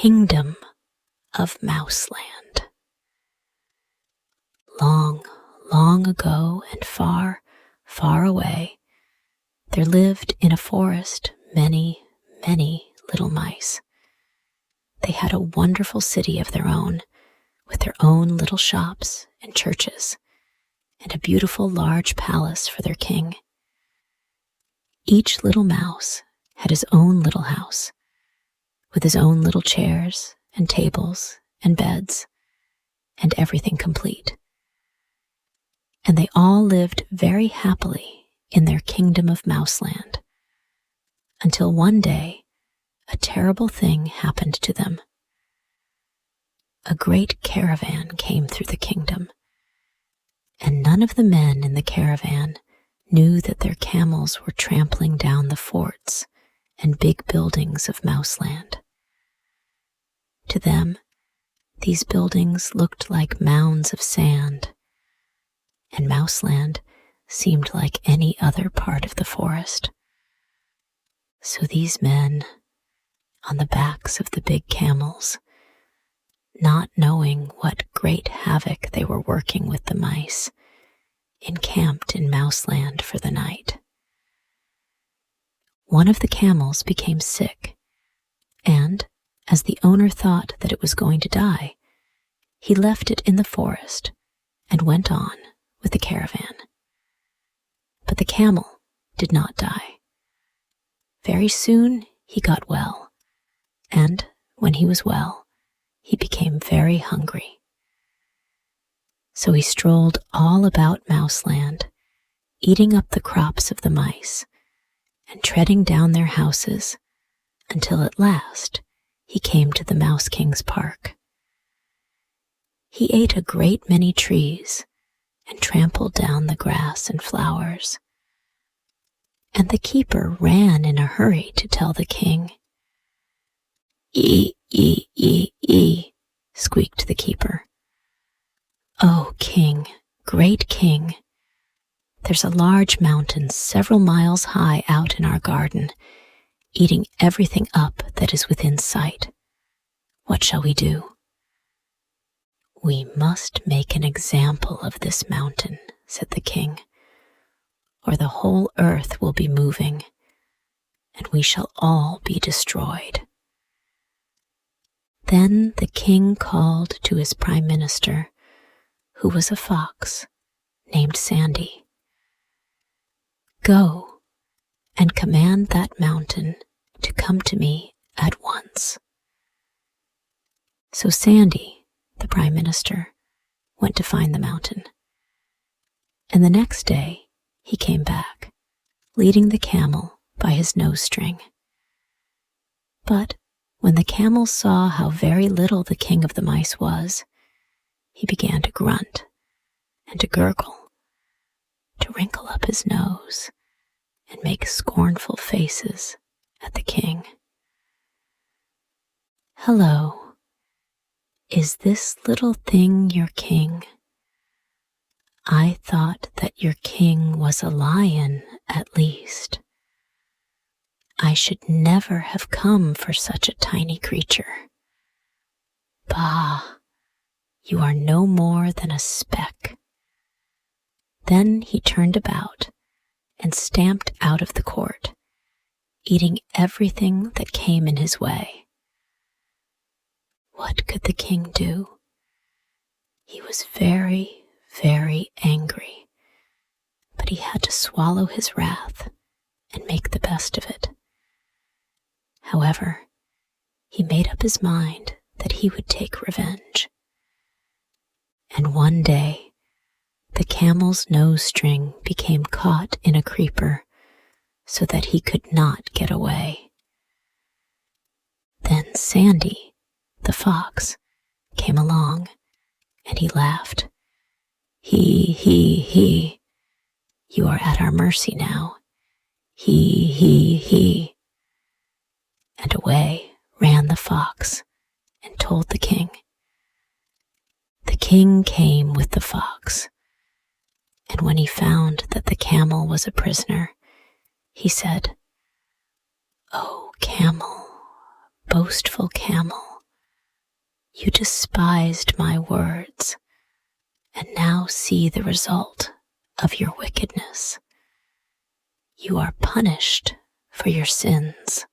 Kingdom of Mouseland. Long, long ago and far, far away, there lived in a forest many, many little mice. They had a wonderful city of their own, with their own little shops and churches, and a beautiful large palace for their king. Each little mouse had his own little house, with his own little chairs and tables and beds, and everything complete. And they all lived very happily in their Kingdom of Mouseland, until one day a terrible thing happened to them. A great caravan came through the kingdom, and none of the men in the caravan knew that their camels were trampling down the forts and big buildings of Mouseland. To them, these buildings looked like mounds of sand, and Mouseland seemed like any other part of the forest. So these men, on the backs of the big camels, not knowing what great havoc they were working with the mice, encamped in Mouseland for the night. One of the camels became sick, and, as the owner thought that it was going to die, he left it in the forest and went on with the caravan. But the camel did not die. Very soon he got well, and when he was well, he became very hungry. So he strolled all about Mouseland, eating up the crops of the mice and treading down their houses, until at last he came to the Mouse King's park. He ate a great many trees and trampled down the grass and flowers. And the keeper ran in a hurry to tell the king. "Ee, ee, ee, ee," squeaked the keeper. "Oh, king, great king, there's a large mountain several miles high out in our garden, eating everything up that is within sight. What shall we do?" "We must make an example of this mountain," said the king, "or the whole earth will be moving, and we shall all be destroyed." Then the king called to his prime minister, who was a fox named Sandy. "Go and command that mountain to come to me at once." So Sandy, the prime minister, went to find the mountain. And the next day he came back, leading the camel by his nose string. But when the camel saw how very little the king of the mice was, he began to grunt and to gurgle, to wrinkle up his nose and make scornful faces at the king. "Hello, is this little thing your king? I thought that your king was a lion, at least. I should never have come for such a tiny creature. Bah, you are no more than a speck." Then he turned about and stamped out of the court, eating everything that came in his way. What could the king do? He was very, very angry, but he had to swallow his wrath and make the best of it. However, he made up his mind that he would take revenge. And one day, the camel's nose string became caught in a creeper so that he could not get away. Then Sandy, the fox, came along, and he laughed. He, you are at our mercy now. He. And away ran the fox and told the king. The king came with the fox, and when he found that the camel was a prisoner, he said, "Oh, camel, boastful camel, You despised my words, and now see the result of your wickedness. You are punished for your sins."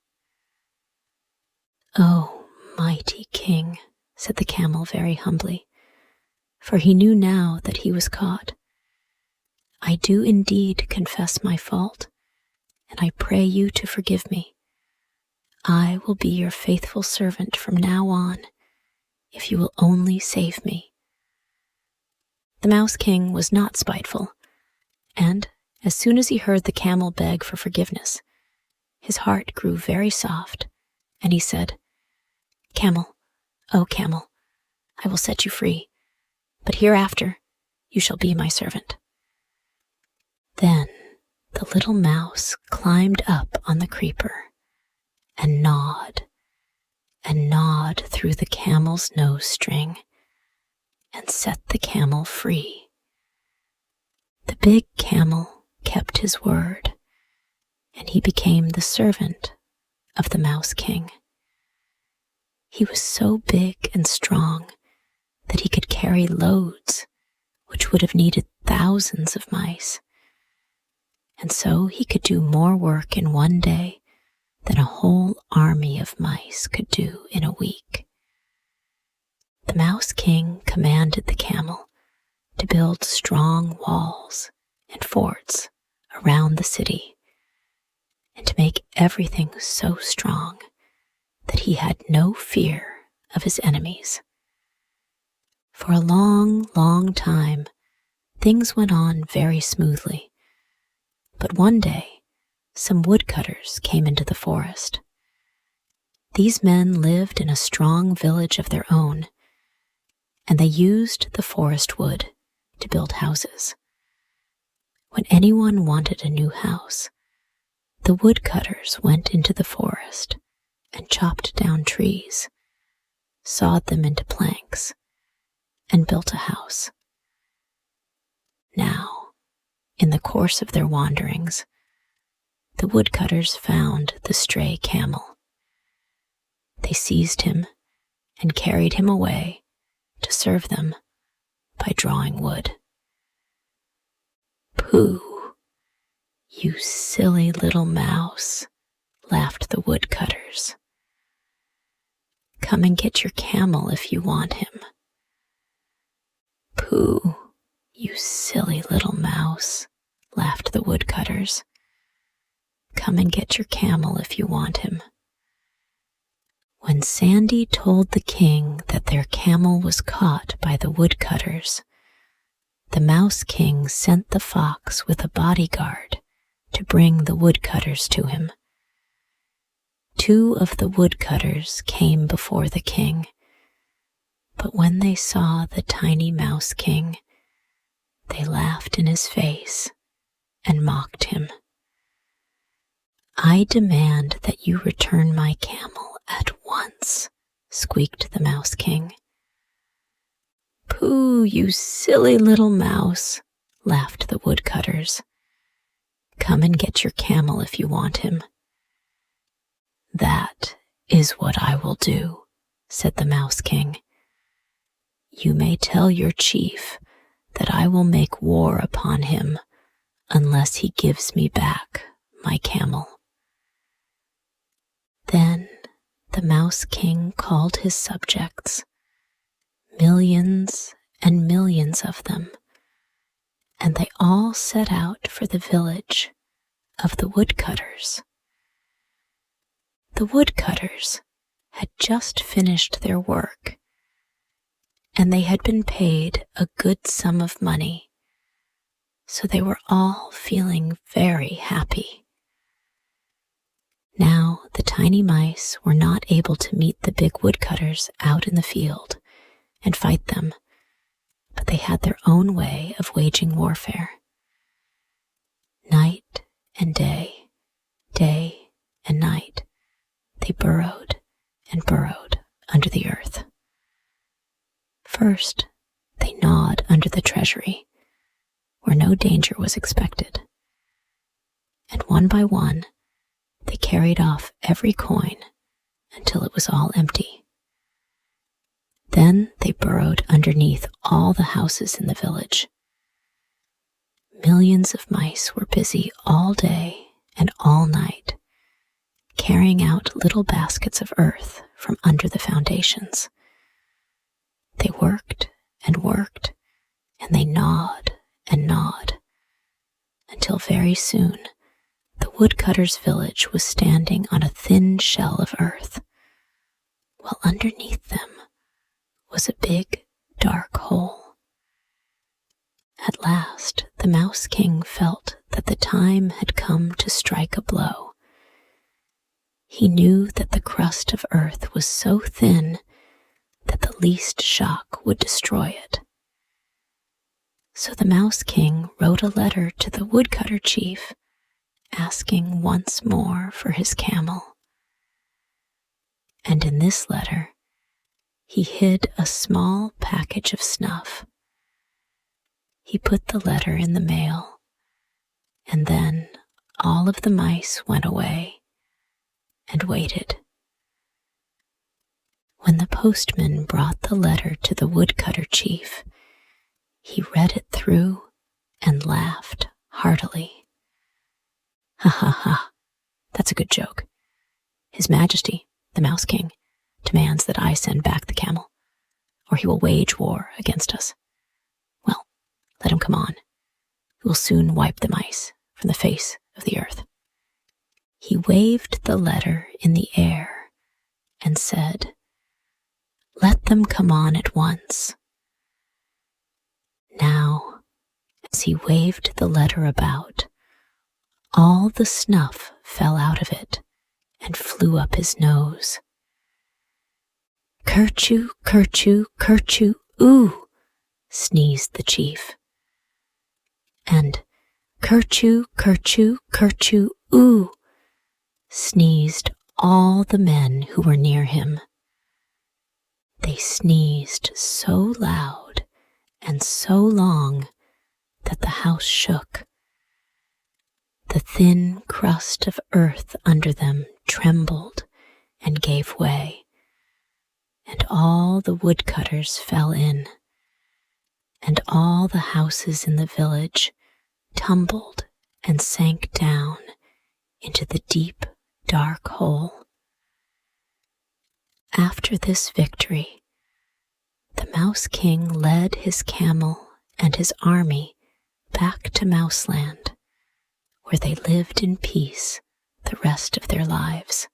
"Oh, mighty king," said the camel very humbly, for he knew now that he was caught. "I do indeed confess my fault, and I pray you to forgive me. I will be your faithful servant from now on, if you will only save me." The Mouse King was not spiteful, and as soon as he heard the camel beg for forgiveness, his heart grew very soft, and he said, "Camel, oh camel, I will set you free, but hereafter you shall be my servant." Then the little mouse climbed up on the creeper and gnawed through the camel's nose string and set the camel free. The big camel kept his word, and he became the servant of the Mouse King. He was so big and strong that he could carry loads, which would have needed thousands of mice. And so he could do more work in one day than a whole army of mice could do in a week. The Mouse King commanded the camel to build strong walls and forts around the city, and to make everything so strong that he had no fear of his enemies. For a long, long time, things went on very smoothly. But one day, some woodcutters came into the forest. These men lived in a strong village of their own, and they used the forest wood to build houses. When anyone wanted a new house, the woodcutters went into the forest and chopped down trees, sawed them into planks, and built a house. Now, in the course of their wanderings, the woodcutters found the stray camel. They seized him and carried him away to serve them by drawing wood. "Pooh, you silly little mouse," laughed the woodcutters. "Come and get your camel if you want him." "Pooh, you silly little mouse," laughed the woodcutters. "Come and get your camel if you want him." When Sandy told the king that their camel was caught by the woodcutters, the Mouse King sent the fox with a bodyguard to bring the woodcutters to him. 2 of the woodcutters came before the king, but when they saw the tiny Mouse King, they laughed in his face and mocked him. "I demand that you return my camel at once," squeaked the Mouse King. "Pooh, you silly little mouse," laughed the woodcutters. "Come and get your camel if you want him." "That is what I will do," said the Mouse King. "You may tell your chief that I will make war upon him unless he gives me back my camel." Then the Mouse King called his subjects, millions and millions of them, and they all set out for the village of the woodcutters. The woodcutters had just finished their work, and they had been paid a good sum of money, so they were all feeling very happy. Now the tiny mice were not able to meet the big woodcutters out in the field and fight them, but they had their own way of waging warfare. Night and day, day and night, they burrowed and burrowed under the earth. First, they gnawed under the treasury, where no danger was expected, and one by one, they carried off every coin until it was all empty. Then they burrowed underneath all the houses in the village. Millions of mice were busy all day and all night, carrying out little baskets of earth from under the foundations. They worked and worked, and they gnawed and gnawed, until very soon the woodcutter's village was standing on a thin shell of earth, while underneath them was a big, dark hole. At last, the Mouse King felt that the time had come to strike a blow. He knew that the crust of earth was so thin that the least shock would destroy it. So the Mouse King wrote a letter to the woodcutter chief, asking once more for his camel. And in this letter, he hid a small package of snuff. He put the letter in the mail, and then all of the mice went away and waited. When the postman brought the letter to the woodcutter chief, he read it through and laughed heartily. Ha ha ha, that's a good joke. His Majesty, the Mouse King, demands that I send back the camel, or he will wage war against us. Well, let him come on. He will soon wipe the mice from the face of the earth. He waved the letter in the air and said, "Let them come on at once." Now, as he waved the letter about, all the snuff fell out of it and flew up his nose. "Kerchoo, kerchoo, kerchoo, ooh," sneezed the chief. And "Kerchoo, kerchoo, kerchoo, ooh," sneezed all the men who were near him. They sneezed so loud and so long that the house shook. The thin crust of earth under them trembled and gave way, and all the woodcutters fell in, and all the houses in the village tumbled and sank down into the deep, dark hole. After this victory, the Mouse King led his camel and his army back to Mouseland, where they lived in peace the rest of their lives.